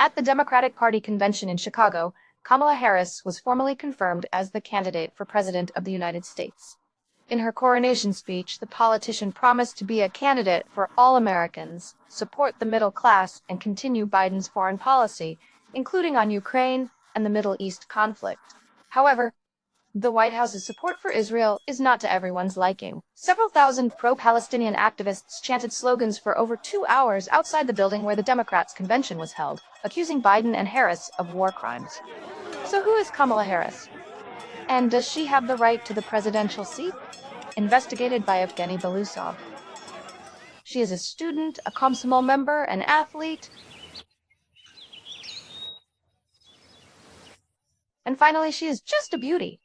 At the Democratic Party convention in Chicago, Kamala Harris was formally confirmed as the candidate for President of the United States. In her coronation speech, the politician promised to be a candidate for all Americans, support the middle class, and continue Biden's foreign policy, including on Ukraine and the Middle East conflict. However, the White House's support for Israel is not to everyone's liking. Several thousand pro-Palestinian activists chanted slogans for over 2 hours outside the building where the Democrats' convention was held, accusing Biden and Harris of war crimes. So who is Kamala Harris? And does she have the right to the presidential seat? Investigated by Evgeny Belousov. She is a student, a Komsomol member, an athlete. And finally, she is just a beauty.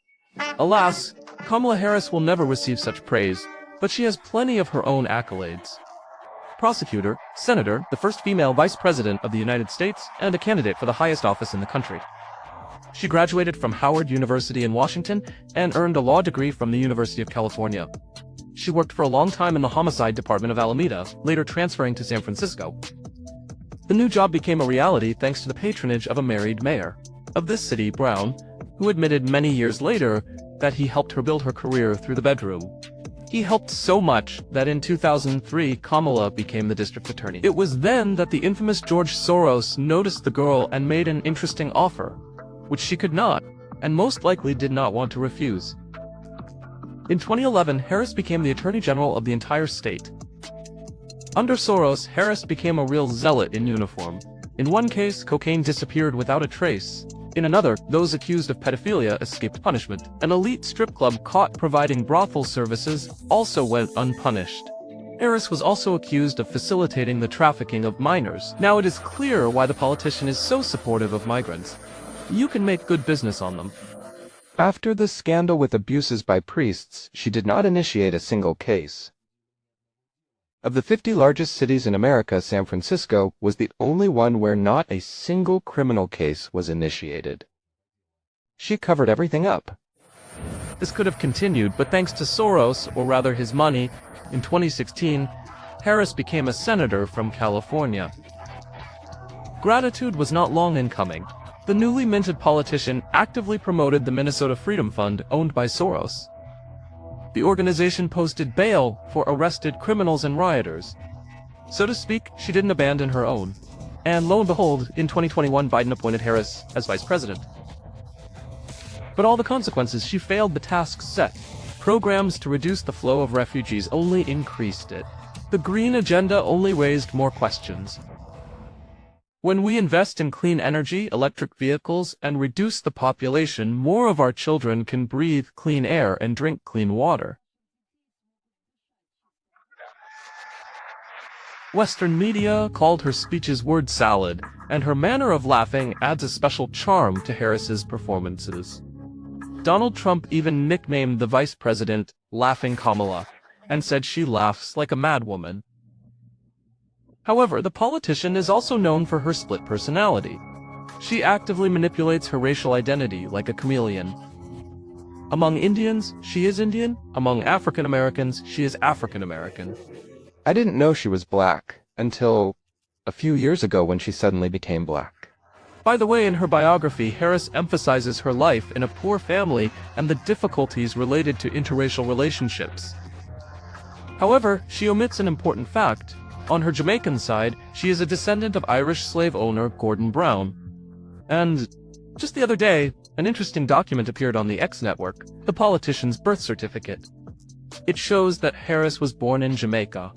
Alas, Kamala Harris will never receive such praise, but she has plenty of her own accolades. Prosecutor, senator, the first female vice president of the United States, and a candidate for the highest office in the country. She graduated from Howard University in Washington and earned a law degree from the University of California. She worked for a long time in the homicide department of Alameda, later transferring to San Francisco. The new job became a reality thanks to the patronage of a married mayor of this city, Brown, who admitted many years later that he helped her build her career through the bedroom. He helped so much that in 2003, Kamala became the district attorney. It was then that the infamous George Soros noticed the girl and made an interesting offer, which she could not, and most likely did not want to refuse. In 2011, Harris became the Attorney General of the entire state. Under Soros, Harris became a real zealot in uniform. In one case, cocaine disappeared without a trace. In another, those accused of pedophilia escaped punishment. An elite strip club caught providing brothel services also went unpunished. Harris was also accused of facilitating the trafficking of minors. Now it is clear why the politician is so supportive of migrants. You can make good business on them. After the scandal with abuses by priests, she did not initiate a single case. Of the 50 largest cities in America, San Francisco was the only one where not a single criminal case was initiated. She covered everything up. This could have continued, but thanks to Soros, or rather his money, in 2016, Harris became a senator from California. Gratitude was not long in coming. The newly minted politician actively promoted the Minnesota Freedom Fund owned by Soros. The organization posted bail for arrested criminals and rioters. So to speak, she didn't abandon her own. And lo and behold, in 2021, Biden appointed Harris as vice president. But all the consequences, she failed the tasks set. Programs to reduce the flow of refugees only increased it. The green agenda only raised more questions. When we invest in clean energy, electric vehicles, and reduce the population, more of our children can breathe clean air and drink clean water. Western media called her speeches word salad, and her manner of laughing adds a special charm to Harris's performances. Donald Trump even nicknamed the vice president Laughing Kamala, and said she laughs like a madwoman. However, the politician is also known for her split personality. She actively manipulates her racial identity like a chameleon. Among Indians, she is Indian. Among African Americans, she is African American. I didn't know she was black until a few years ago when she suddenly became black. By the way, in her biography, Harris emphasizes her life in a poor family and the difficulties related to interracial relationships. However, she omits an important fact. On her Jamaican side, she is a descendant of Irish slave owner Gordon Brown. And just the other day, an interesting document appeared on the X network, the politician's birth certificate. It shows that Harris was born in Jamaica.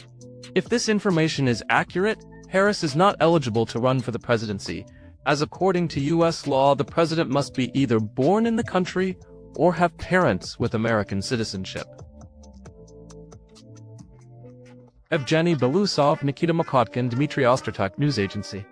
If this information is accurate, Harris is not eligible to run for the presidency, as according to U.S. law, the president must be either born in the country or have parents with American citizenship. Evgeny Belousov, Nikita Makotkin, Dmitry Ostertak, News Agency.